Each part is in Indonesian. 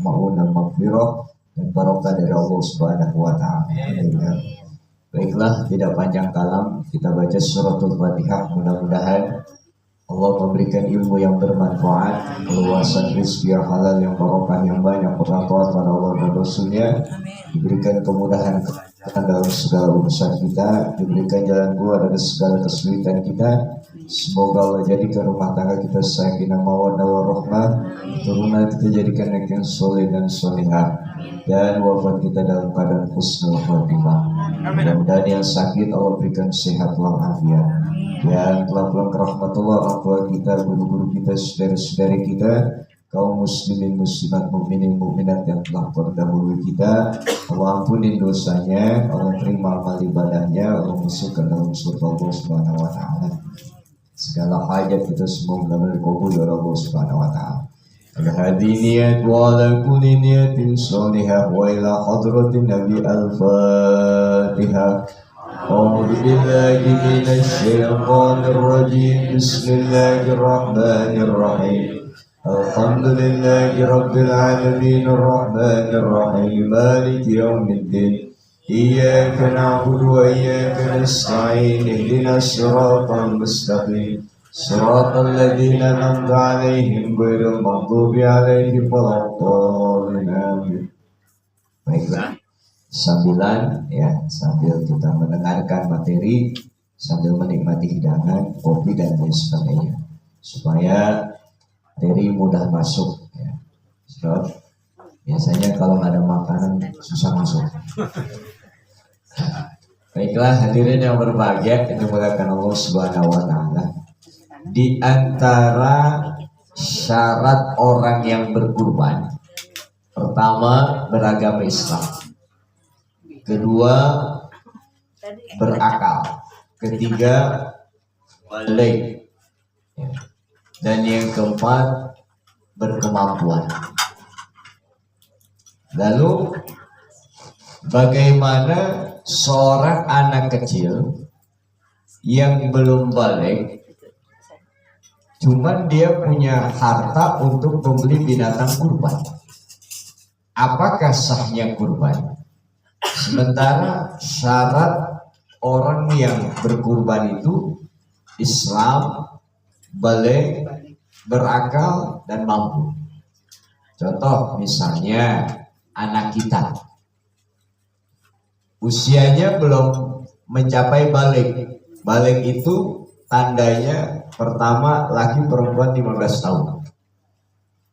mauna maghfirah dan barokah dari Allah Subhanahu wa taala. Baiklah, tidak panjang kalam, kita baca suratul Fatihah. Mudah-mudahan Allah memberikan ilmu yang bermanfaat, keluasan rezeki yang halal, yang barokah, yang banyak, bertakwa pada Allah dan Rasulnya, diberikan kemudahan dalam segala urusan kita, diberikan jalan keluar dari segala kesulitan kita. Semoga Allah jadikan rumah tangga kita sakinah mawaddah warahmah, keturunan kita jadikan yang soleh dan solehah, dan wafat kita dalam keadaan husnul khotimah. Mudah-mudahan yang sakit Allah berikan sehat walafiat, yang telah pulang ke rahmatullah orang tua kita, guru-guru kita, saudara-saudari kita, kaum muslimin muslimat, mukminin mukminat yang telah terdahulu kita. Allah ampuni dosanya, Allah terima amal ibadahnya, Allah masukkan dalam surga Allah Subhanahu wa taala. Segala hajat kita semua benar-benar kabul oleh Allah Subhanahu wa taala. Al-hadi niyat wa ala kulli niyatin salihah wa ila hadratin Nabi al-Fatihah. A'udzu billahi minasy syaithanir rajim. Bismillahir rahmanir rahim. Alhamdulillahi rabbil alamin arrahmanir rahim maliki yaumiddin. Iyyaka na'budu wa iyyaka nasta'in. Ihdinas siratal mustaqim. Siratal ladzina an'amta 'alaihim ghairil maghdubi 'alaihim waladdallin. Baiklah, sambilan sambil kita mendengarkan materi, sambil menikmati hidangan, kopi dan lain sebagainya, supaya materi mudah masuk ya. Sebab biasanya kalau nggak ada makanan susah masuk. Baiklah, hadirin yang berbahagia, kita muliakan Allah Subhanahu wa taala. Di antara syarat orang yang berkurban, pertama beragama Islam, kedua berakal, ketiga balik, dan yang keempat berkemampuan. Lalu bagaimana seorang anak kecil yang belum balik, cuman dia punya harta untuk membeli binatang kurban? Apakah sahnya kurban? Sementara syarat orang yang berkurban itu Islam, balik, berakal, dan mampu. Contoh misalnya anak kita usianya belum mencapai balik. Balik itu tandanya pertama laki perempuan 15 tahun,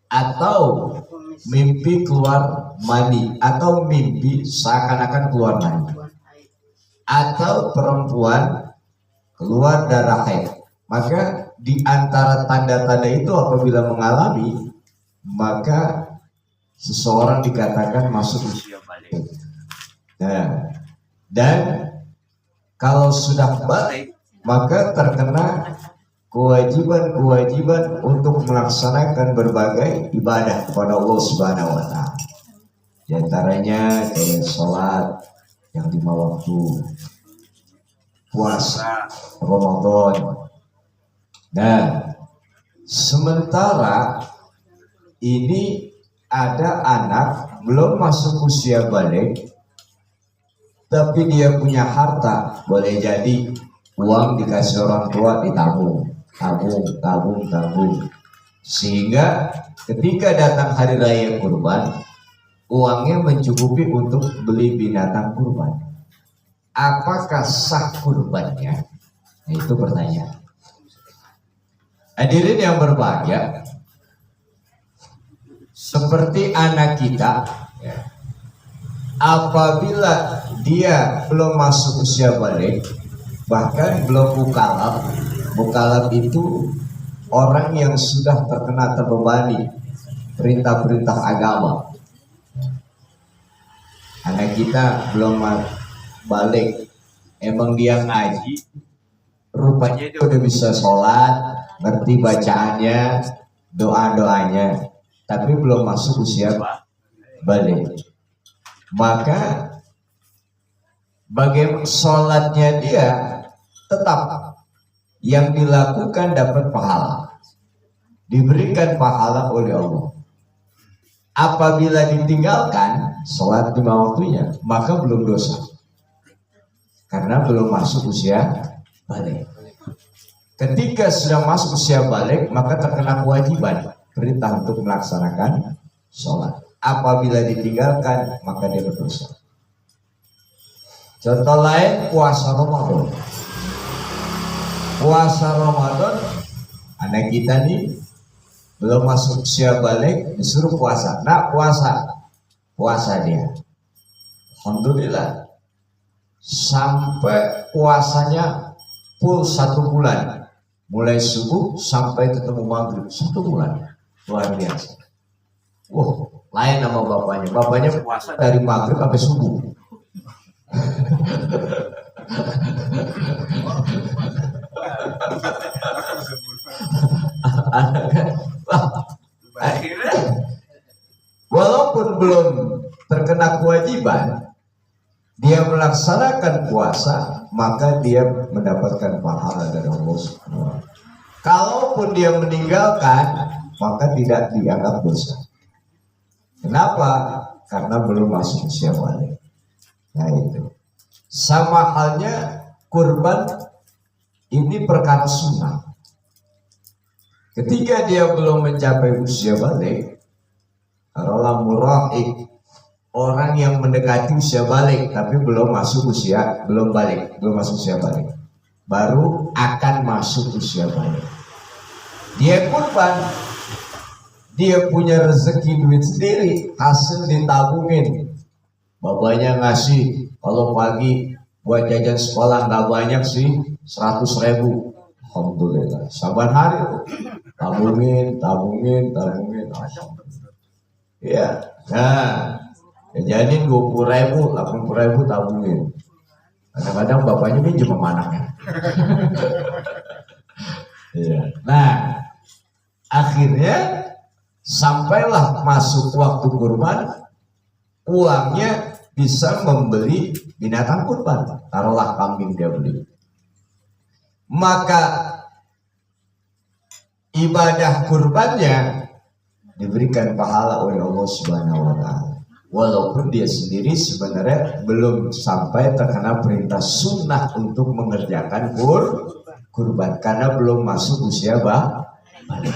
atau mimpi keluar mani, atau mimpi seakan-akan keluar mani, atau perempuan keluar darah haid. Maka di antara tanda-tanda itu apabila mengalami, maka seseorang dikatakan masuk usia balik. Nah, dan kalau sudah balik, maka terkena kewajiban-kewajiban untuk melaksanakan berbagai ibadah kepada Allah Subhanahu wa taala. Di antaranya kayak sholat yang 5 waktu, puasa Ramadan. Nah, sementara ini ada anak belum masuk usia balik, tapi dia punya harta, boleh jadi uang dikasih orang tua ditabung, tabung, sehingga ketika datang hari raya kurban, uangnya mencukupi untuk beli binatang kurban. Apakah sah kurbannya? Nah, itu pertanyaan. Hadirin yang berbahagia, seperti anak kita ya, apabila dia belum masuk usia balik, bahkan belum mukallaf. Mukallaf itu orang yang sudah terkena terbebani perintah-perintah agama. Anak kita belum balik, emang dia ngaji, rupanya dia udah bisa sholat, ngerti bacaannya, doa-doanya, tapi belum masuk usia balik. Maka bagaimana sholatnya dia tetap yang dilakukan dapat pahala, diberikan pahala oleh Allah. Apabila ditinggalkan sholat lima waktunya, maka belum dosa. Karena belum masuk usia balik. Ketika sudah masuk usia balik, maka terkena kewajiban perintah untuk melaksanakan sholat. Apabila ditinggalkan, maka dia berdosa. Contoh lain, puasa Ramadan. Puasa Ramadan, anak kita nih belum masuk usia balik, disuruh puasa. Nah, puasa dia. Alhamdulillah, sampai puasanya full 1 bulan, mulai subuh sampai ketemu maghrib 1 bulan, luar biasa. Wah, lain sama bapaknya. Bapaknya puasa dari maghrib sampai subuh. Walaupun belum terkena kewajiban, dia melaksanakan puasa, maka dia mendapatkan pahala dari Allah Subhanahu wa Ta'ala. Kalaupun dia meninggalkan, maka tidak dianggap dosa. Kenapa? Karena belum masuk usia balik. Nah itu. Sama halnya kurban, ini perkara sunnah. Ketika dia belum mencapai usia balik, taruhlah muraid, orang yang mendekati usia balik tapi belum masuk usia, belum masuk usia balik, baru akan masuk usia balik. Dia kurban, dia punya rezeki duit sendiri, hasil ditabungin. Bapaknya ngasih, kalau pagi buat jajan sekolah nggak banyak sih, 100.000. Alhamdulillah, saban hari tabungin. Iya, nah, jajanin 20.000, 80.000 tabungin. Kadang-kadang bapaknya minjem sama anaknya. Iya. Nah, akhirnya sampailah masuk waktu kurban, uangnya bisa membeli binatang kurban, taruhlah kambing dia beli. Maka ibadah kurbannya diberikan pahala oleh Allah Subhanahu wa Ta'ala. Walaupun dia sendiri sebenarnya belum sampai terkena perintah sunnah untuk mengerjakan kurban karena belum masuk usia balik.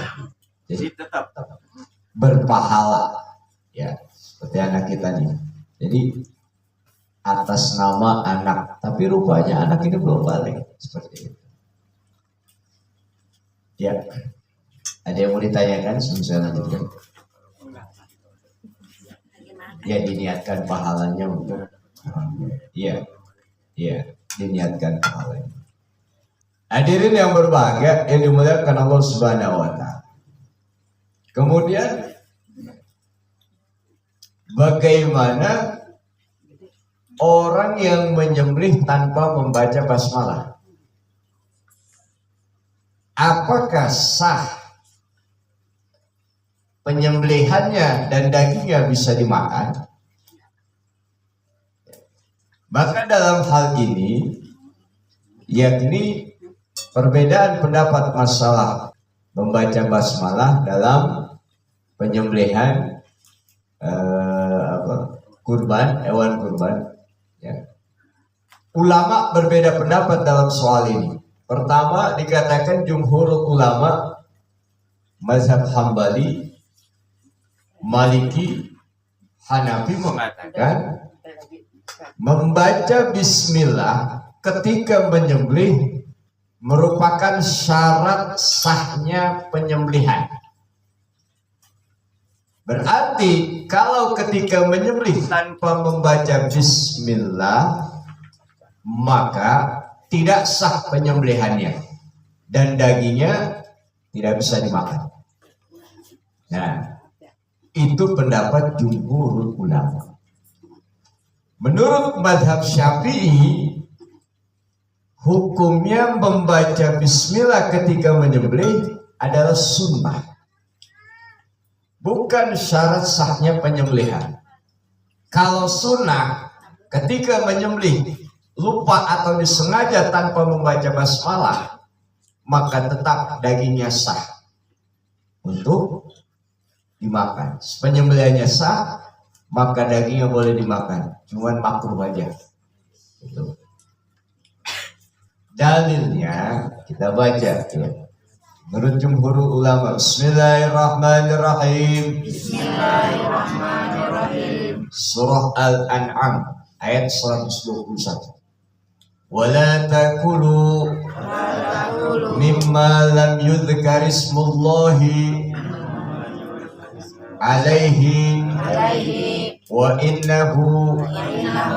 Jadi tetap berpahala, ya, seperti anak kita nih. Jadi atas nama anak, tapi rupanya anak ini belum balik, seperti itu. Ya, ada yang mau ditanyakan sebelum saya lanjutkan? Ya, diniatkan pahalanya untuk, ya, diniatkan pahalanya. Hadirin yang berbahagia yang dimuliakan Allah Subhanahu wa Ta'ala. Kemudian bagaimana orang yang menyembelih tanpa membaca basmalah? Apakah sah penyembelihannya dan dagingnya bisa dimakan? Maka dalam hal ini, yakni perbedaan pendapat masalah membaca basmalah dalam penyembelihan kurban, hewan kurban. Ya. Ulama berbeda pendapat dalam soal ini. Pertama, dikatakan jumhur ulama mazhab Hambali, Maliki, Hanafi mengatakan membaca bismillah ketika menyembelih merupakan syarat sahnya penyembelihan. Berarti kalau ketika menyembelih tanpa membaca bismillah, maka tidak sah penyembelihannya dan dagingnya tidak bisa dimakan. Nah, itu pendapat jumhur ulama. Menurut mazhab Syafi'i, hukumnya membaca bismillah ketika menyembelih adalah sunnah, bukan syarat sahnya penyembelihan. Kalau sunnah, ketika menyembelih lupa atau disengaja tanpa membaca basmalah, maka tetap dagingnya sah untuk dimakan. Penyembelihannya sah, maka dagingnya boleh dimakan. Cuman makruh aja. Gitu. Dalilnya kita baca ya. Menurut jumhur ulama, Bismillahirrahmanirrahim. Bismillahirrahmanirrahim. Surah Al-An'am ayat 121. Wala takulu mimma lam yudhkar ismullahi alaihi wa innahu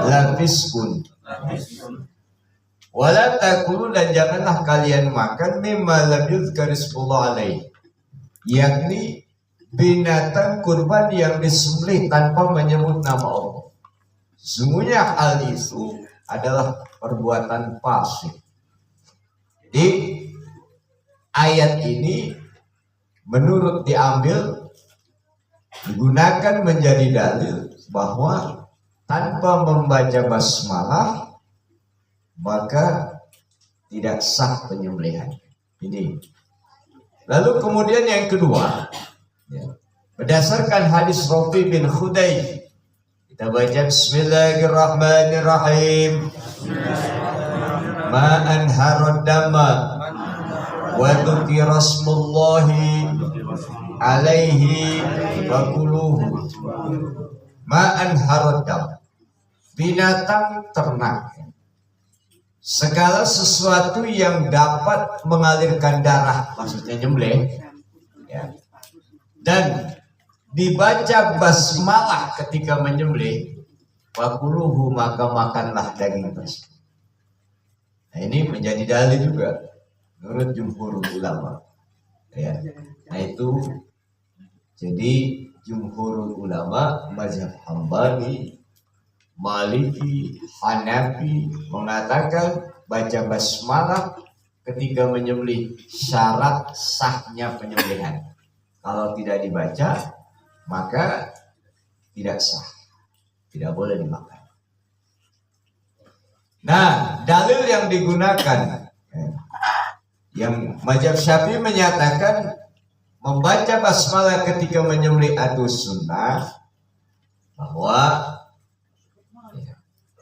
lafiskun. Wala takulu, dan janganlah kalian makan mimma lam yudhkar ismullah alaihi, yakni binatang kurban yang disembelih tanpa menyebut nama Allah. Sesungguhnya hal itu adalah perbuatan fasik. Di ayat ini menurut digunakan menjadi dalil bahwa tanpa membaca basmalah maka tidak sah penyembelihan. Ini. Lalu kemudian yang kedua, ya, berdasarkan hadis Rafi bin Khudayy, kita baca Bismillahirrahmanirrahim. Ma anharad dama wa dzukira smullahi alaihi wa kuluhu. Ma anharad dam, binatang ternak, segala sesuatu yang dapat mengalirkan darah, maksudnya nyembelih, ya. Dan dibaca basmalah ketika menyembelih, fakuluhu, maka makanlah daging tersebut. Nah, ini menjadi dalil juga menurut jumhur ulama. Ya. Nah itu, jadi jumhur ulama mazhab Hambali, Maliki, Hanafi mengatakan baca basmalah ketika menyembelih syarat sahnya penyembelihan. Kalau tidak dibaca maka tidak sah, tidak boleh dimakan. Nah, dalil yang digunakan, yang mazhab Syafi'i menyatakan membaca basmalah ketika menyembelih atau sunnah, bahwa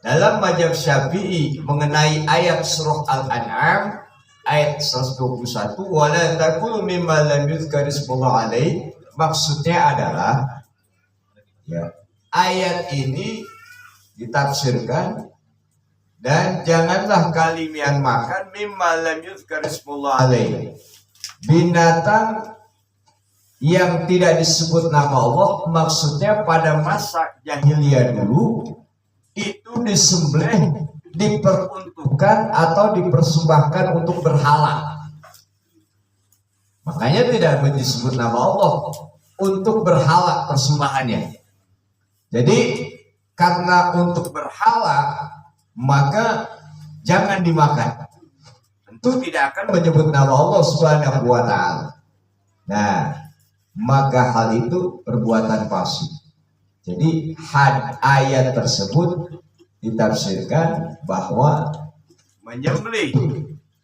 dalam mazhab Syafi'i mengenai ayat surah Al-An'am ayat 121, wala takulu mimma lam yuzkar ismullah alaihi, maksudnya adalah, ya, ayat ini ditafsirkan, dan janganlah kalian makan mimma lam yuzkar ismullah alaihi, binatang yang tidak disebut nama Allah, maksudnya pada masa jahiliyah dulu itu disembelih, diperuntukkan atau dipersembahkan untuk berhala. Makanya tidak disebut nama Allah, untuk berhala persembahannya. Jadi karena untuk berhala maka jangan dimakan. Tentu tidak akan menyebut nama Allah Subhanahu wa ta'ala. Nah, maka hal itu perbuatan fasik. Jadi ayat tersebut ditafsirkan bahwa menyembelih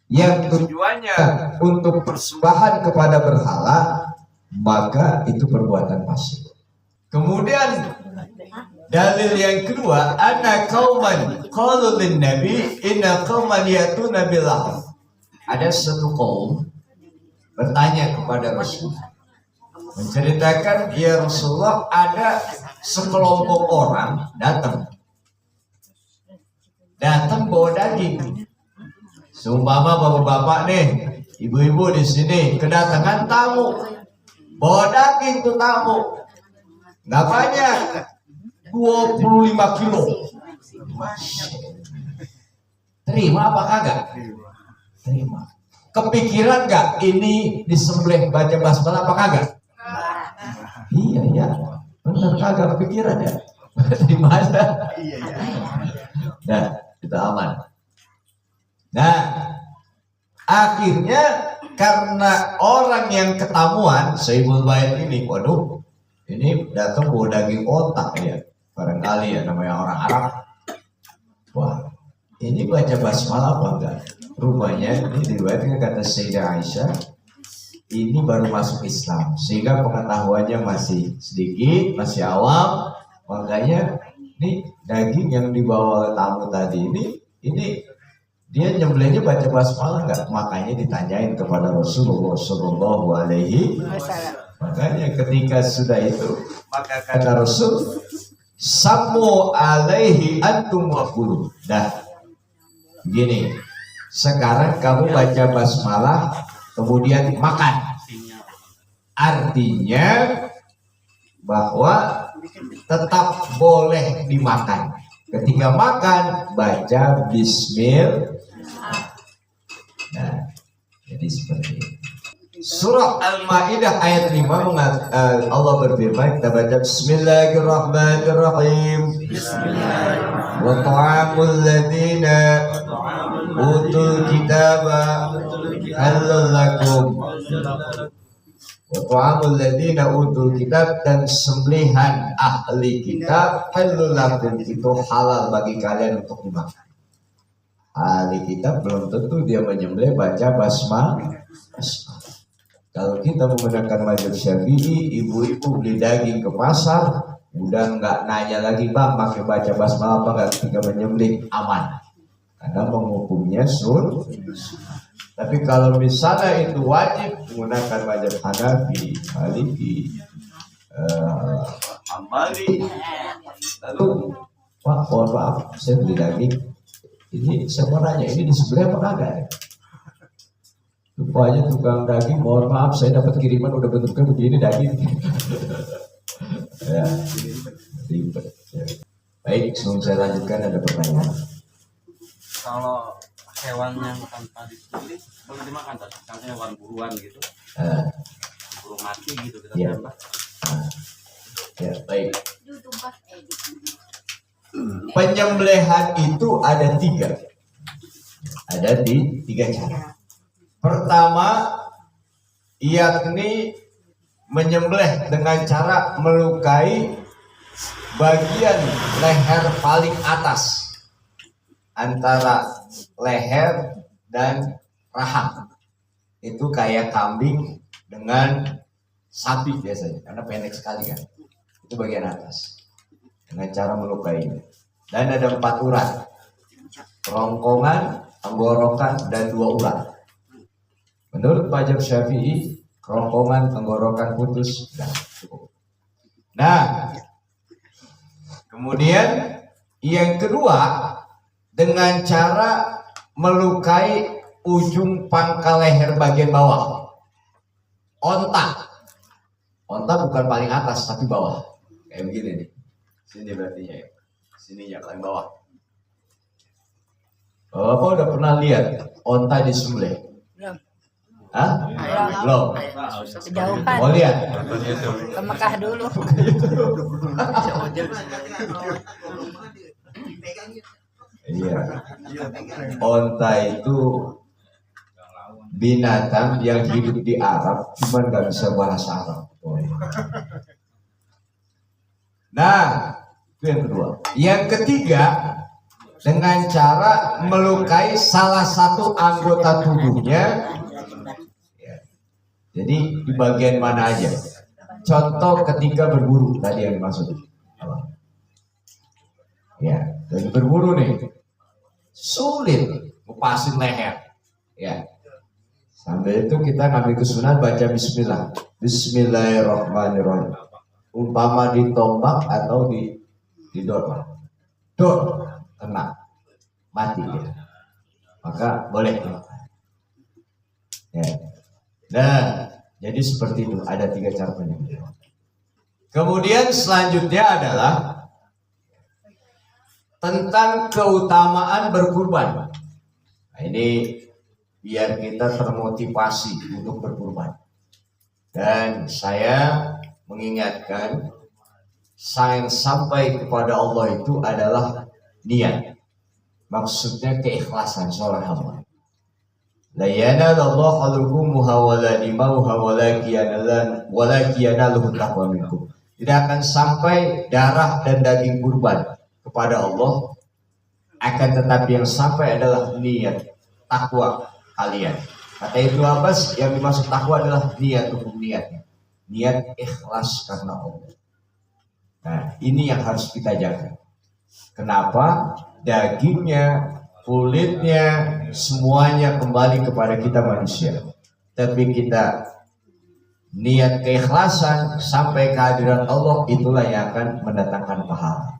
yang tujuannya untuk persembahan kepada berhala, maka itu perbuatan fasik. Kemudian dalil yang kedua, ana qauman qalu lin nabi inna qauman yatuna bil lahm. Ada satu kaum bertanya kepada Rasul, menceritakan, ya Rasulullah, ada sekelompok orang datang bawa daging. Seumpama bapak-bapak nih, ibu-ibu di sini kedatangan tamu, bawa daging tuh tamu, nggak banyak, 25 kilo. Terima apa kagak? Terima. Kepikiran nggak ini disembelih baca basmalah apa kagak? Iya ya, benar, kagak kepikiran ya. Di mana? Iya ya. Nah, kita aman. Nah, akhirnya karena orang yang ketamuan Saibul Bait ini, waduh, ini datang bawa daging otak ya, barangkali ya, namanya orang Arab. Wah, ini baca basmalah apa enggak? Rupanya ini diriwayatkan kata Sayyidah Aisyah, ini baru masuk Islam, sehingga pengetahuannya masih sedikit, masih awam. Makanya ini daging yang dibawa oleh tamu tadi ini dia nyembelihnya baca basmalah nggak? Makanya ditanyain kepada Rasulullah Shallallahu Alaihi Wasallam. Makanya ketika sudah itu, maka kata Rasul, Samu alaihi antum waqulu. Dah, gini. Sekarang kamu baca basmalah, kemudian makan. Artinya bahwa tetap boleh dimakan. Ketika makan, baca Bismillah. Nah, jadi seperti itu. Surah Al-Maidah ayat 5 Allah berfirman, kita baca Bismillahirrahmanirrahim. Wa ta'amul ladina utul kitaba halal lakum. Wa ta'amul ladina utul kitab, dan sembelihan ahli kitab halal lakum, itu halal bagi kalian untuk dimakan. Ahli kitab belum tentu dia menyembelih baca basmalah. Kalau kita menggunakan mazhab Syafi'i, ibu-ibu beli daging ke pasar, udah nggak nanya lagi, Pak, pakai baca basmalah apa nggak ketika menyembelih, aman. Karena menghukumnya sun. Tapi kalau misalnya itu wajib, menggunakan mazhab Hanafi, Maliki, Hambali, lalu, Pak, mohon maaf, saya beli daging, ini saya mau nanya, ini disembelih apa kagak? Rupanya tukang daging, mohon maaf, saya dapat kiriman udah bentuknya begini daging. Ya, ribet. Ya. Baik, sebelum saya lanjutkan ada pertanyaan. Kalau hewan yang tanpa disembelih boleh dimakan, misalnya hewan buruan gitu, burung mati gitu kita tembak. Ya, baik. Penyembelihan itu ada tiga. Ada di tiga cara. Pertama, yakni menyembelih dengan cara melukai bagian leher paling atas antara leher dan rahang. Itu kayak kambing dengan sapi biasanya, karena pendek sekali kan. Itu bagian atas. Dengan cara melukainya. Dan ada 4 urat: kerongkongan, tenggorokan, dan 2 urat. Menurut mazhab Syafi'i, kerongkongan, tenggorokan putus, dan cukup. Nah, kemudian yang kedua, dengan cara melukai ujung pangkal leher bagian bawah. Onta bukan paling atas, tapi bawah. Kayak begini nih. Sini berarti ya. Sininya paling bawah. Bapak udah pernah lihat onta disembelih? Hah? Belum. Kejauhan. Mau lihat? Ke Mekah dulu. Iya. Onta itu binatang yang hidup di Arab, cuman nggak bisa bahasa Arab. Nah, itu yang kedua. Yang ketiga, dengan cara melukai salah satu anggota tubuhnya. Jadi di bagian mana aja? Contoh ketika berburu, tadi yang dimaksud. Ya, lagi berburu nih, sulit lepasin leher. Ya, sambil itu kita ngambil kesunahan baca Bismillah. Bismillahirrahmanirrahim. Umpama ditombak atau didor, kena, mati dia. Maka boleh. Ya. Nah, jadi seperti itu, ada 3 cara penyembelihan. Kemudian selanjutnya adalah tentang keutamaan berkurban. Nah, ini biar kita termotivasi untuk berkurban. Dan saya mengingatkan, sayang sampai kepada Allah itu adalah niat. Maksudnya keikhlasan seorang hamba. La yanalallahu luhumuha wala dimauha walakin yanaluhu taqwa minkum. Tidak akan sampai darah dan daging kurban kepada Allah, akan tetapi yang sampai adalah niat takwa kalian. Kata Ibnu Abbas, yang dimaksud takwa adalah niatnya. Niat ikhlas karena Allah. Nah, ini yang harus kita jaga. Kenapa? Dagingnya, kulitnya, semuanya kembali kepada kita manusia. Tapi kita niat keikhlasan sampai kehadiran Allah, itulah yang akan mendatangkan pahala.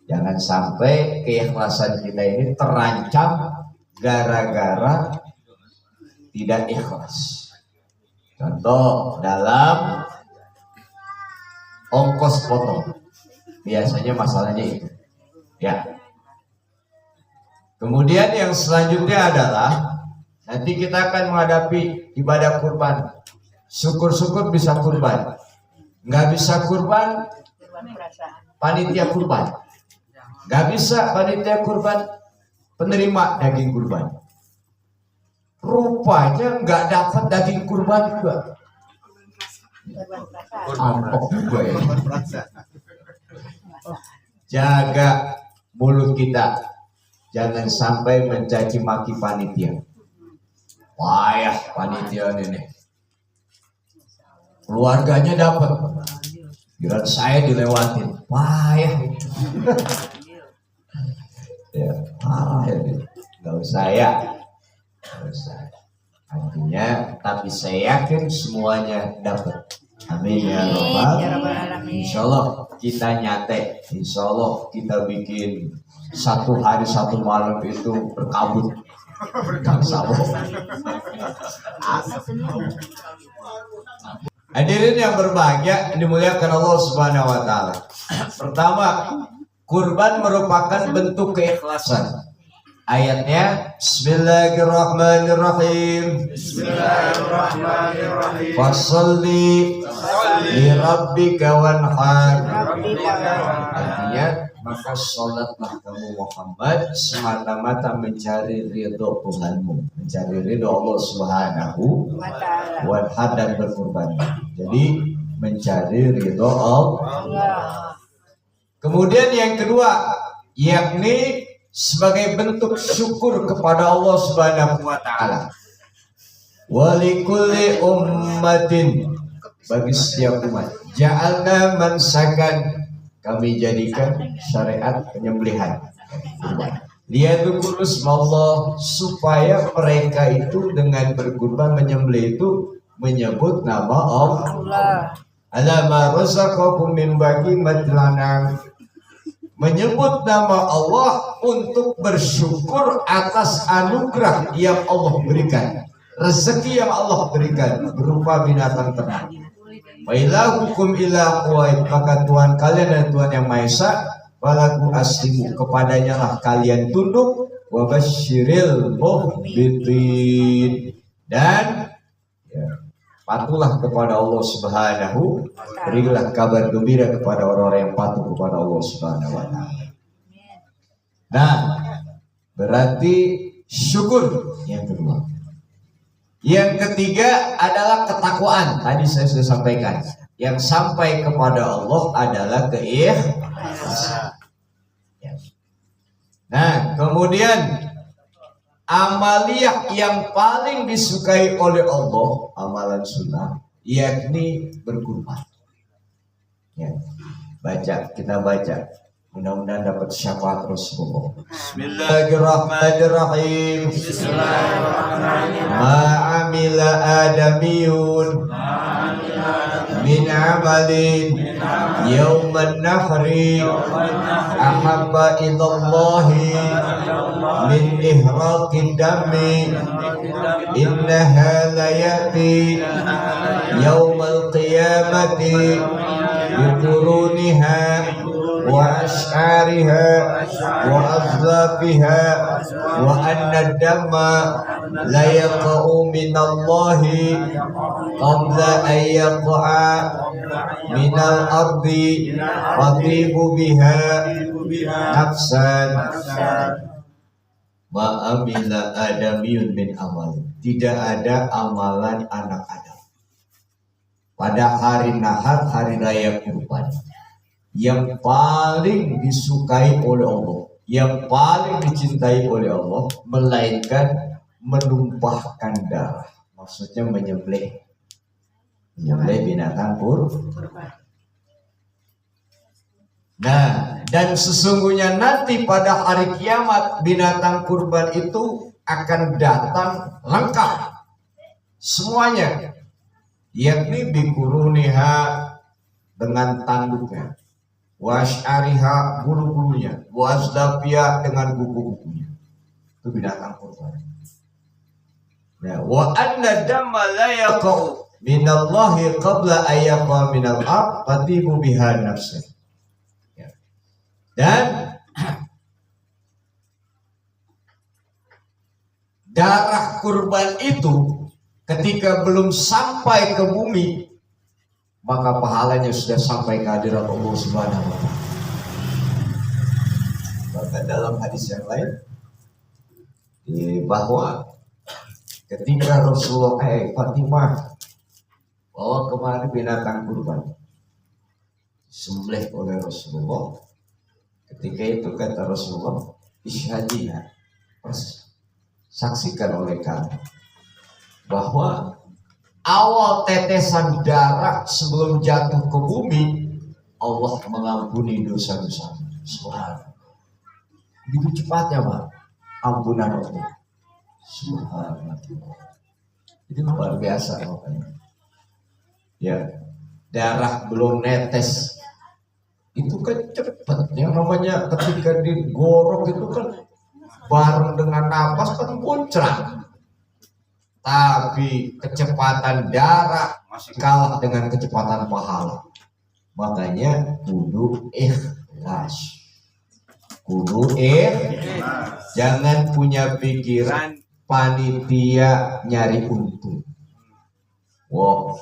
Jangan sampai keikhlasan kita ini terancam gara-gara tidak ikhlas. Contoh dalam ongkos potong, biasanya masalahnya itu. Ya. Kemudian yang selanjutnya adalah nanti kita akan menghadapi ibadah kurban. Syukur-syukur bisa kurban, nggak bisa kurban, panitia kurban. Nggak bisa panitia kurban, penerima daging kurban. Rupanya nggak dapat daging kurban juga. Ampok juga ya. Jaga mulut kita, jangan sampai mencaci maki panitia. Wah, panitia ini, keluarganya dapat, kira saya dilewatin. Wah ya, ya parah ya, nggak usah ya. Artinya, tapi saya yakin semuanya dapat. Amin ya Rabbal Alamin. Insya Allah kita nyate, Insya Allah kita bikin satu hari satu malam itu berkabut. Hadirin yang berbahagia, dimuliakan Allah Subhanahu Wa Taala. Pertama, kurban merupakan bentuk keikhlasan. Ayatnya Bismillahirrahmanirrahim. Bismillahirrahmanirrahim. Fasholli li rabbika wanhar. Artinya, maka sholatlah kamu Muhammad semata-mata mencari ridho Tuhanmu, mencari ridho Allah Subhanahu wa Ta'ala dan berkurban. Jadi mencari ridho Allah. Kemudian yang kedua, yakni sebagai bentuk syukur kepada Allah Subhanahu wa Ta'ala. Walikulli ummatin, bagi setiap umat, ja'alna mansakan, kami jadikan syariat penyembelihan. Liyadzkuru ismallah, supaya mereka itu dengan berkurban menyembelih itu menyebut nama Allah. Ala ma razaqakum min bahimatil an'am, menyebut nama Allah untuk bersyukur atas anugerah yang Allah berikan, rezeki yang Allah berikan berupa binatang ternak. Wa ilahukum ilah wahid, maka Tuhan kalian adalah Tuhan yang Maha Esa. Walaku aslimu, kepadanya lah kalian tunduk. Wa basyiril muhbitin, dan patuhlah kepada Allah Subhanahu, berilah kabar gembira kepada orang-orang yang patuh kepada Allah Subhanahu wa Ta'ala. Nah, berarti syukur yang kedua. Yang ketiga adalah ketakwaan. Tadi saya sudah sampaikan. Yang sampai kepada Allah adalah keikhlasan. Nah, kemudian amaliyah yang paling disukai oleh Allah, amalan sunnah, yakni berkurban. Ya, kita baca. Mudah-mudahan dapat syafaat Rasulullah. Bismillahirrahmanirrahim. Ma'amila adamiyun min amalin yawman nahri ahabba ilallahi min ihraqid dami innaha layati yawmal qiyamati biquruniha wa ash'ariha wa azlafiha wa anna ad-damma la yaqa'u minallahi qabla an yaqa'a minal ardi fatibu biha nafsan. Ma'amila adamiyun min amal, tidak ada amalan anak Adam pada hari nahar, hari raya kurban, yang paling disukai oleh Allah, yang paling dicintai oleh Allah, melainkan menumpahkan darah. Maksudnya menyembelih binatang kurban. Nah, dan sesungguhnya nanti pada hari kiamat binatang kurban itu akan datang lengkap semuanya, yakni bikuruniha dengan tanduknya, wasyariha bulu-bulunya, wasdafia dengan buku-bukunya. Itu binatang kurban. Nah, wa anna damma la yaqau minallahi qabla ayyaqa minal ard fatibu biha nafsih. Dan darah kurban itu ketika belum sampai ke bumi, maka pahalanya sudah sampai ke hadirat Allah Subhanahu wa Ta'ala. Bahkan dalam hadis yang lain bahwa ketika Rasulullah Fatimah bawa kemari binatang kurban disembelih oleh Rasulullah, ketika itu kata Rasulullah, isyhadiha, saksikan oleh kamu bahwa awal tetesan darah sebelum jatuh ke bumi Allah mengampuni dosa-dosa. Subhanallah. Begitu cepatnya Pak ampunan Allah. Subhanallah. Itu luar biasa makanya. Ya, darah belum netes itu kan cepat. Yang namanya ketika digorok itu kan bareng dengan napas kan muncrat. Tapi kecepatan darah masih kalah dengan kecepatan pahala. Makanya kudu ikhlas. Jangan punya pikiran panitia nyari untung. Wow,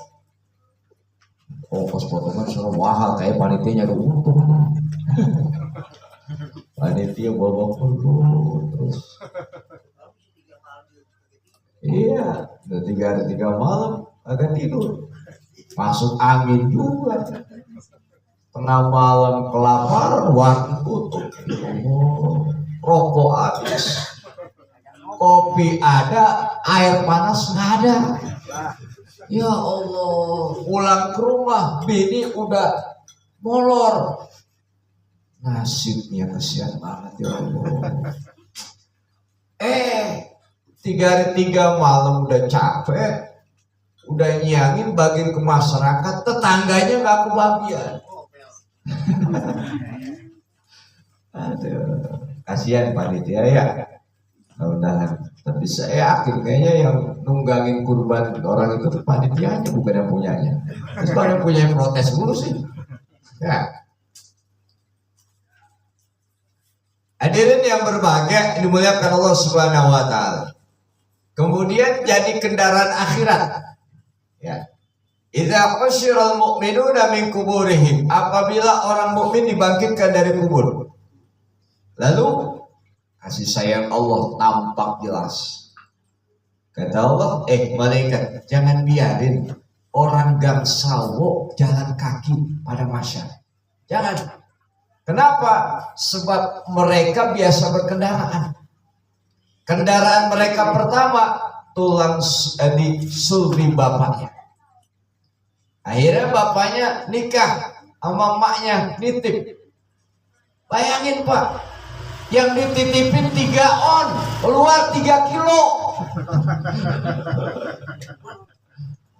ongkos potongan selalu mahal, kayak panitia nyari untung. Panitia bawa terus. Iya, udah 3 malam agak tidur, masuk angin juga. Tengah malam kelaparan, warung tutup. Rokok habis, kopi ada, air panas nggak ada. Ya Allah, pulang ke rumah, bini udah molor. Nasibnya kasihan banget ya Allah. 3 malam udah capek, udah nyiangin bagiin ke masyarakat, tetangganya nggak kebagian. Aduh, kasihan panitia ya. Mudah-mudahan. Tapi saya yakin kayaknya yang nunggangin kurban orang itu panitianya, bukan yang punyanya. Terus kalau yang punya protes dulu sih. Ya. Hadirin yang berbahagia dimuliakan Allah Subhanahu wa Ta'ala. Kemudian jadi kendaraan akhirat. Ya. Idza usyiral mu'minuna min kuburihim, apabila orang mukmin dibangkitkan dari kubur. Lalu kasih sayang Allah tampak jelas. Kata Allah, malaikat, jangan biarin orang gang sawo jalan kaki pada masyar. Jangan. Kenapa? Sebab mereka biasa berkendaraan. Kendaraan mereka pertama tulang di sulbi bapaknya. Akhirnya bapaknya nikah sama emaknya, nitip. Bayangin Pak, yang dititipin 3 on, keluar 3 kilo.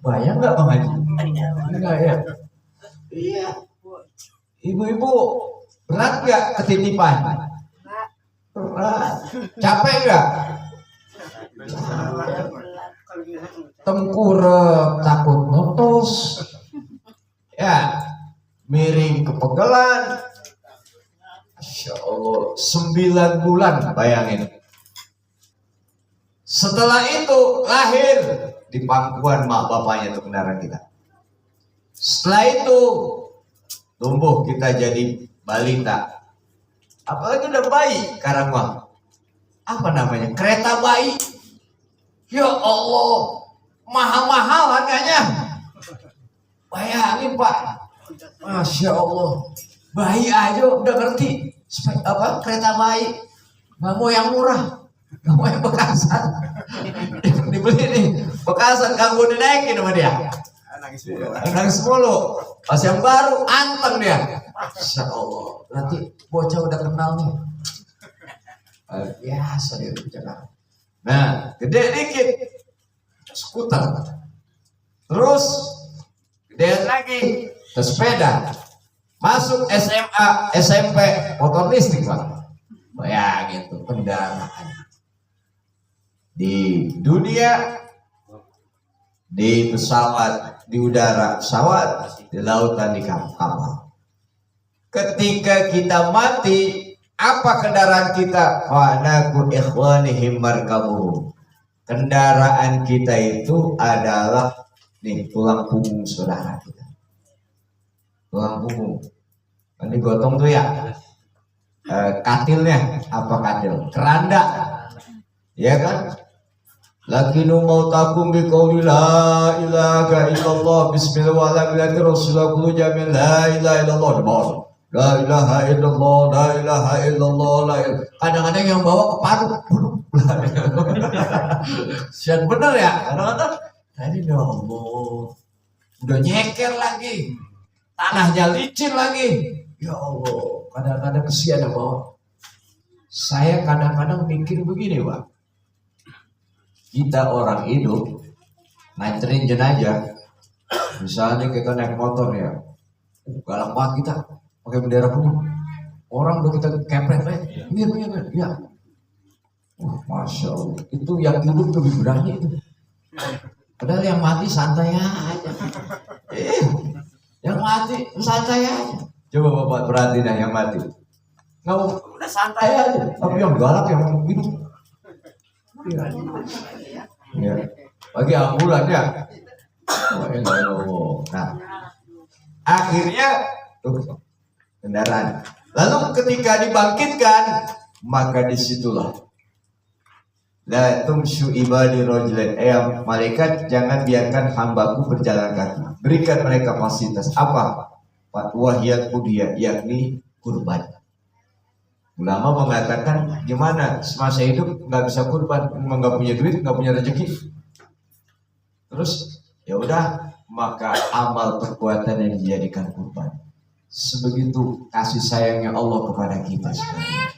Bayang nggak Bang Haji? Enggak ya? Iya. Ibu-ibu, berat nggak ketitipan? Berat. Capek nggak? Tengkurap, takut ngotos. Ya, miring kepegelan. Masya Allah, 9 bulan bayangin. Setelah itu lahir di pangkuan mak bapaknya itu kendaraan kita. Setelah itu tumbuh kita jadi balita. Apalagi udah bayi sekarang mah. Apa namanya? Kereta bayi. Ya Allah, mahal-mahal harganya. Bayangin Pak. Masya Allah. Bayi aja udah ngerti apa kereta bayi. Nggak mau yang murah. Kamu yang bekasan. Dibeli nih, bekasan kanggo dinaikin sama dia. Nangis mulu. Pas yang baru anteng dia. Masya Allah. Berarti bocah udah kenal nih. Biasa dia bicara. Nah, gede dikit. Skuter. Terus gede lagi ke sepeda. Masuk SMA, SMP, motor listrik Pak. Bayangin tuh kendaraan. Di dunia, di pesawat, di udara pesawat, di lautan, di kapal. Ketika kita mati, apa kendaraan kita? Fanaku ikhwanihim markabuhum. Kendaraan kita itu adalah nih tulang punggung saudara kita. Tulang punggung. Kan digotong tuh ya. Katilnya apa katil? Keranda. Ya kan? Lakinu mautakum biqauli la ilaha illallah bismillahirrahmanirrahim rasulullah kullu jamil la ilaha illallah la ilaha illallah la ilaha illallah la ilaha. Kadang-kadang yang bawa ke paru. Sian bener ya kadang-kadang. Tadi ya Allah udah nyeker lagi, tanahnya licin lagi. Ya Allah, kadang-kadang kesian yang bawa. Saya kadang-kadang mikir begini Pak, kita orang hidup nganterin jenazah, misalnya kita naik motor ya, galak banget kita pakai bendera putih, orang udah kita kepret ya. Masya Allah, itu yang hidup lebih berani itu. Padahal yang mati santai aja. Yang mati santai aja. Coba Bapak perhatiin yang mati. Nggak udah santai aja. Tapi yang galak yang hidup. Ya. Bagi ambulan ya. Nah, akhirnya tuh kendaraan. Lalu ketika dibangkitkan, maka disitulah la tumsyu ibadi rajulain, malaikat jangan biarkan hambaku berjalan kaki, berikan mereka fasilitas apa? Wahiyat udhiyah, yakni kurban. Ulama mengatakan gimana semasa hidup nggak bisa kurban, nggak punya duit, nggak punya rezeki. Terus ya udah, maka amal perbuatan yang dijadikan kurban. Sebegitu kasih sayangnya Allah kepada kita sekalian.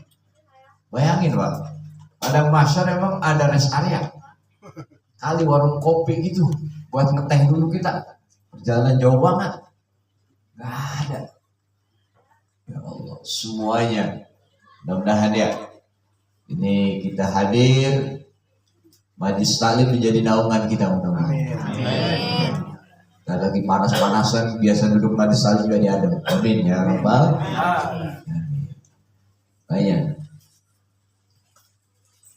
Bayangin Pak, pada mahsyar emang ada rest area, kali warung kopi gitu buat ngeteh dulu kita. Perjalanan jauh banget, nggak ada. Ya Allah, semuanya mudah-mudahan ya ini kita hadir, majlis taklim menjadi naungan kita mudah-mudahan. Kita lagi panas-panasan, biasa duduk majlis taklim juga diadem. Amin ya rabbal. Banyak.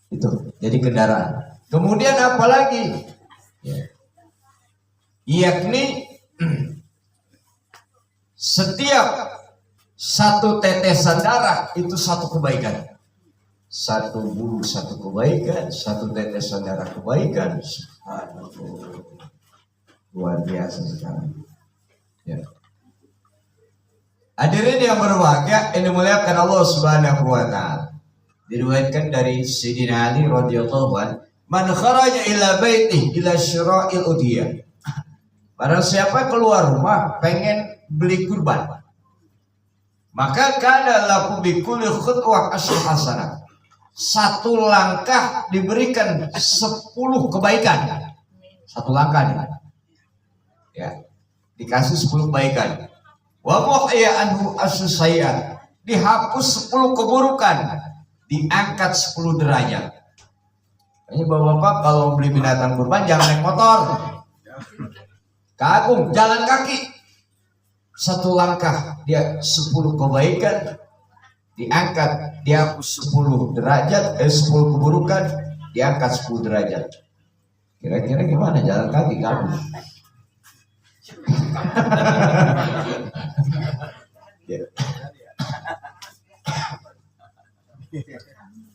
Itu jadi kendaraan. Kemudian apa lagi? Ya. Yakni setiap satu tetesan darah itu satu kebaikan. Satu bulu satu kebaikan, satu tetesan darah kebaikan. Subhanallah. Luar biasa sekali. Ya. Hadirin yang berbahagia, ini muliakan Allah Subhanahu wa taala. Diriwayatkan dari Sayyidina Ali radhiyallahu anhu, man kharaja ila baiti ila syira'il udhiyah. Barang siapa keluar rumah pengen beli kurban, maka kana lahu bi kulli khutwah asyru hasanah. Satu langkah diberikan 10 kebaikan. Satu langkah nih. Ya. Dikasih 10 kebaikan. Wa muhya anhu asyru sayyi'at. Dihapus 10 keburukan. Diangkat 10 derajat. Ini bapak-bapak kalau beli binatang kurban jangan naik motor. Kagum, jalan kaki. Satu langkah dia 10 kebaikan diangkat, dihapus 10 derajat, 10 keburukan diangkat 10 derajat. Kira-kira gimana jalan kaki kagum?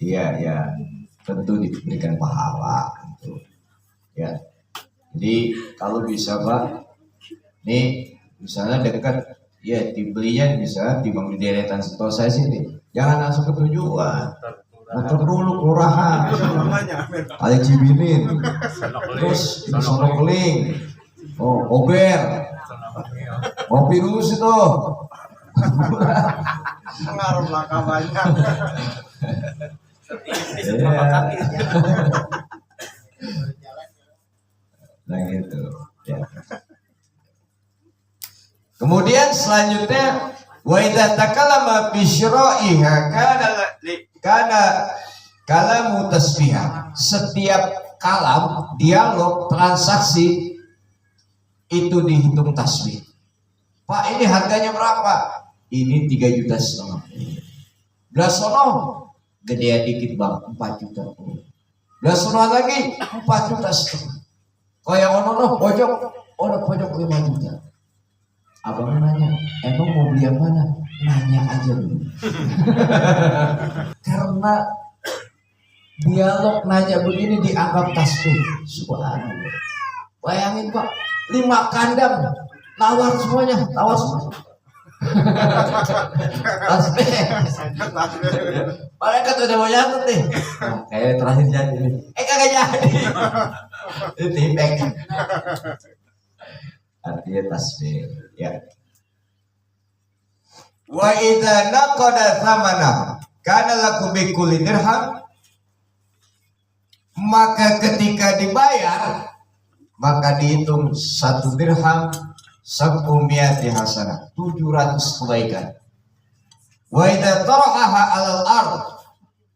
Iya, tentu diberikan pahala gitu. Ya. Jadi kalau bisa Pak, nih misalnya dekat, ya dibelinya bisa di Bang di deretan Sentosa sini. Jangan langsung ke tujuan. muter dulu kelurahan, ada Cibinin, terus di Sono Keling, oh Ober, kopi dulu situ. Pengaruh langkah banyak. Nah gitu. Ya. Kemudian selanjutnya wa idza takallama fi syira'iha kana kalamu tasbihan. Setiap kalam, dialog, transaksi itu dihitung tasbih. Pak, ini harganya berapa? Ini 3,5 juta. Belah sono gede dikit bang, 4 juta. Belah sono lagi 4,5 juta. Kau yang ono pojok 5 juta. Abang nanya, emang mau beli yang mana? Nanya aja dulu. Karena dialog nanya begini dianggap tasbih. Subhanallah. Bayangin Pak, 5 kandang tawar semuanya. Tasbih. Malaikat udah mau nyatet nih. Kayak terakhir jadi nih. Kagak jadi. Itu tipek. Artinya tasbih. Ya. Wa idza naqada thamana kana lakum bi kulli dirham, maka ketika dibayar maka dihitung 1 dirham 700 hasanah, 700 kebaikan. Wa idza tarahaha 'alal ard,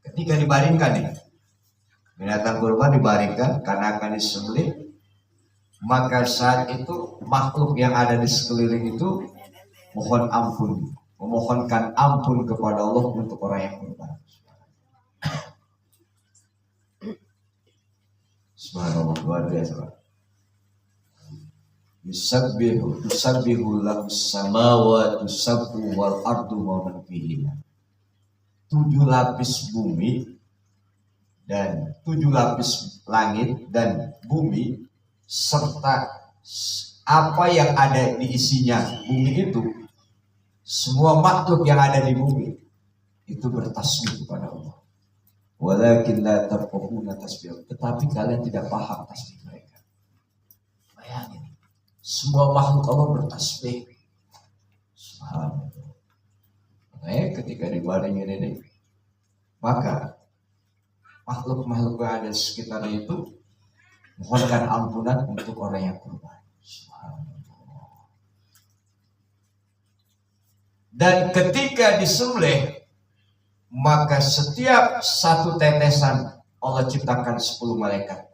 ketika dibaringkan nih binatang kurban dibaringkan karena akan disembelih, maka saat itu makhluk yang ada di sekeliling itu mohon ampun, memohonkan ampun kepada Allah untuk orang yang kurban. Subhanallah, luar biasa. Yusabbihu lahu samawati sab'u wal ardu wa man fihinna. 7 lapis bumi dan 7 lapis langit dan bumi serta apa yang ada di isinya bumi itu, semua makhluk yang ada di bumi itu bertasbih kepada Allah. Walakin la tafqahuna tasbih, tetapi kalian tidak paham tasbih mereka. Bayangin, semua makhluk Allah bertasbih. Subhanallah. Makanya ketika dibaringin ini, maka makhluk-makhluk yang ada di sekitarnya itu mohonkan ampunan untuk orang yang kurban. Dan ketika disembelih, maka setiap 1 tetesan Allah ciptakan 10 malaikat.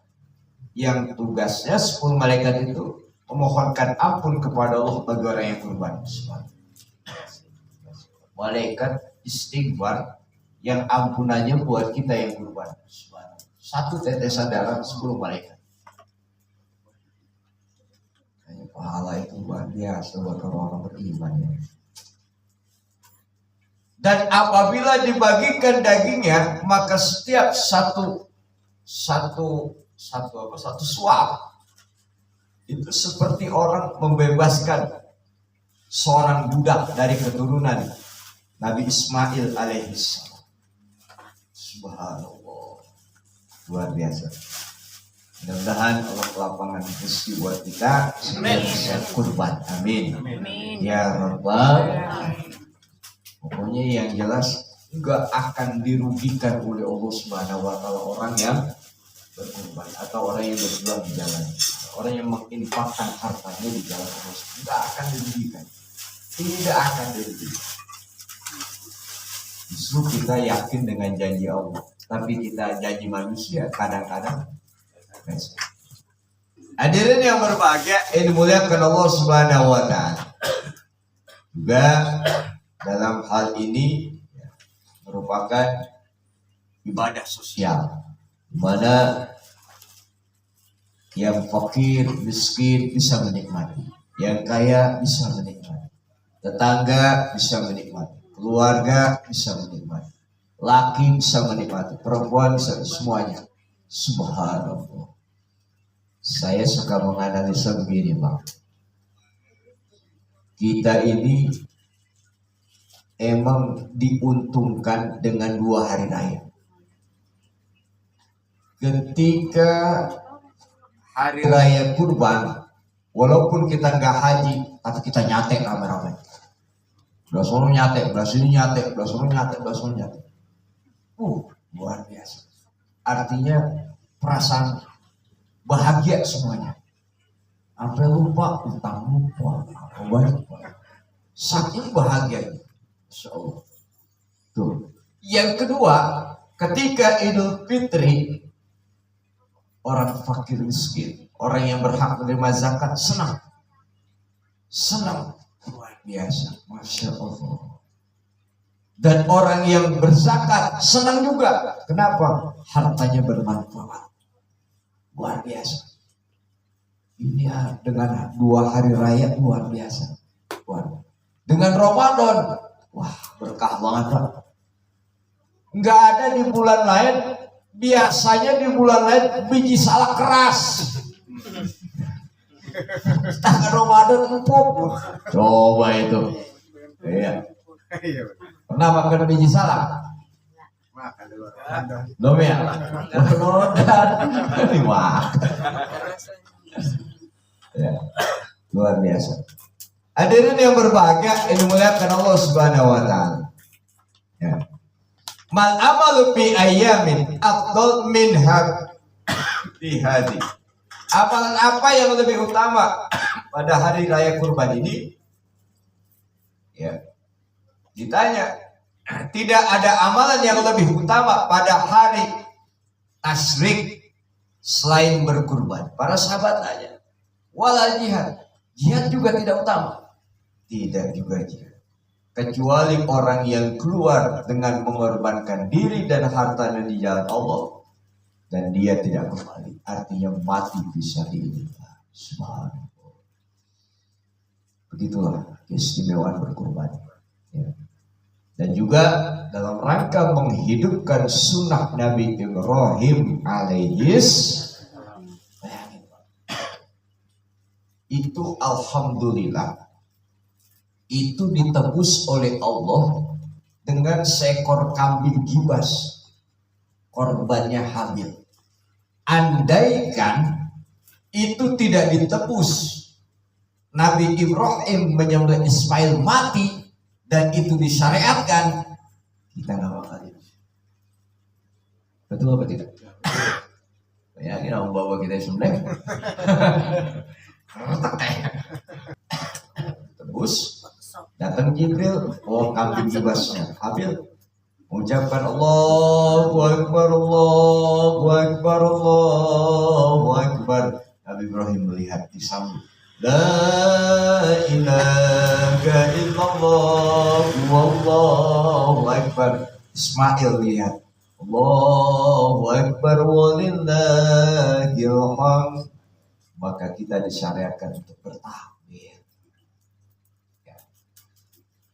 Yang tugasnya 10 malaikat itu memohonkan ampun kepada Allah bagi orang yang kurban. Malaikat istighfar yang ampunannya buat kita yang kurban. 1 tetesan darah 10 malaikat. Pahala itu luar biasa buat orang beriman ya. Dan apabila dibagikan dagingnya, maka setiap satu suap itu seperti orang membebaskan seorang budak dari keturunan Nabi Ismail alaihissalam. Subhanallah, luar biasa. Mudah-mudahan Allah lapangan rezeki buat kita supaya bisa kurban. Amin. Ya Rabbal. Pokoknya yang jelas enggak akan dirugikan oleh Allah Subhanahu wa taala orang yang berkurban atau orang yang berjuang di jalan. Orang yang menginfakkan hartanya di jalan Allah enggak akan dirugikan. Tidak akan dirugikan. Justru kita yakin dengan janji Allah, tapi kita janji manusia kadang-kadang. Hadirin yang berbahagia, ini dimuliakan Allah Subhanahu wa taala. Juga dalam hal ini merupakan ibadah sosial, di mana yang fakir, miskin bisa menikmati, yang kaya bisa menikmati, tetangga bisa menikmati, keluarga bisa menikmati, laki bisa menikmati, perempuan bisa, semuanya. Subhanallah. Saya suka menganalisa begini, Bang. Kita ini emang diuntungkan dengan 2 hari raya. ketika hari raya kurban, walaupun kita nggak haji, tapi kita nyatek rame-rame. Belas orang nyatek, belas ini nyatek, belas orang nyatek, belas orang nyatek. Luar biasa. Artinya perasaan bahagia semuanya. Sampai lupa utang, lupa saking bahagia. Insya Allah. Tuh. Yang kedua, ketika Idul Fitri, orang fakir miskin, orang yang berhak menerima zakat senang. Luar biasa, Masya Allah. Dan orang yang berzakat senang juga. Kenapa? Hartanya bermanfaat. Luar biasa. Ini dengan 2 hari raya luar biasa. Dengan Ramadan, wah berkah banget Pak. Nggak ada di bulan lain. Biasanya di bulan lain biji salak keras. Tangan Ramadan empuk. Coba itu. Iya. Pernah makan biji salak? Makan dulu. Belum ya? Ini wah. Ya, luar biasa. Hadirin yang berbahagia, ini muliakan Allah Subhanahu wa taala. Ya. Mal amalu fi ayyamin afdal min fi hadi. Amalan apa yang lebih utama pada hari raya kurban ini? Ya. Ditanya, tidak ada amalan yang lebih utama pada hari tasyrik selain berkurban. Para sahabat tanya, wala jihad. Jihad juga tidak utama. Tidak juga jihad. Kecuali orang yang keluar dengan mengorbankan diri dan hartanya di jalan Allah dan dia tidak kembali, artinya mati fisabilillah. Subhanallah. Begitulah keistimewaan berkurban. Ya. Dan juga dalam rangka menghidupkan sunnah Nabi Ibrahim alaihis, itu alhamdulillah itu ditebus oleh Allah dengan seekor kambing gibas, korbannya Habil. Andaikan itu tidak ditebus, Nabi Ibrahim menyembelih Ismail mati dan itu disyariatkan, kita nggak bakal hidup. Betul apa tidak? Yakin orang bawa kita sembelih. Tebus. Datang Jibril, kambing gibasnya Habil, mengucapkan Allahu Akbar, Allahu Akbar, Allahu Akbar. Nabi Ibrahim melihat disambut, La ilaha illallah wallahu akbar. Ismail lihat, Allahu Akbar walillahil hamd. Maka kita disyariatkan untuk bertakbir.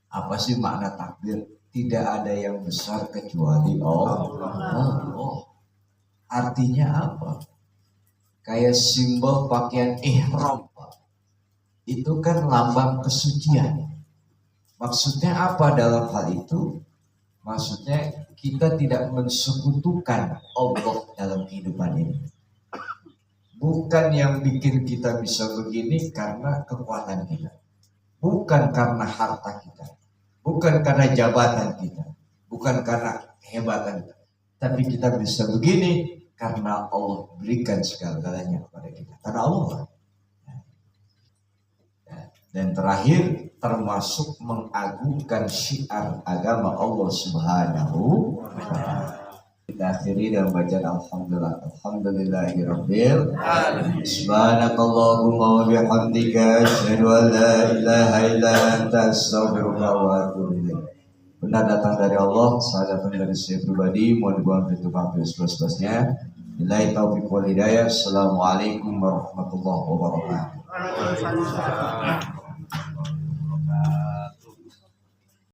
Apa sih makna takbir? Tidak ada yang besar kecuali Allah. Artinya apa? Kayak simbol pakaian ihram. Itu kan lambang kesucian. Maksudnya apa dalam hal itu? Maksudnya kita tidak mensekutukan Allah dalam kehidupan ini. Bukan yang bikin kita bisa begini karena kekuatan kita. Bukan karena harta kita. Bukan karena jabatan kita, bukan karena kehebatan kita, tapi kita bisa begini karena Allah berikan segala-galanya kepada kita, karena Allah. Dan terakhir termasuk mengagungkan syiar agama Allah Subhanahu wa taala. Kita akhiri dengan bacaan alhamdulillah, alhamdulillahirabbil alamin. Subhanakallahumma wa bihamdika asyhadu an la ilaha illa anta astaghfiruka wa atubu ilaik. Benar datang dari Allah, saya datang dari saya pribadi, mohon doa untuk maafkan seluas-luasnya. Billahi taufiq wal hidayah. Assalamualaikum warahmatullahi wabarakatuh.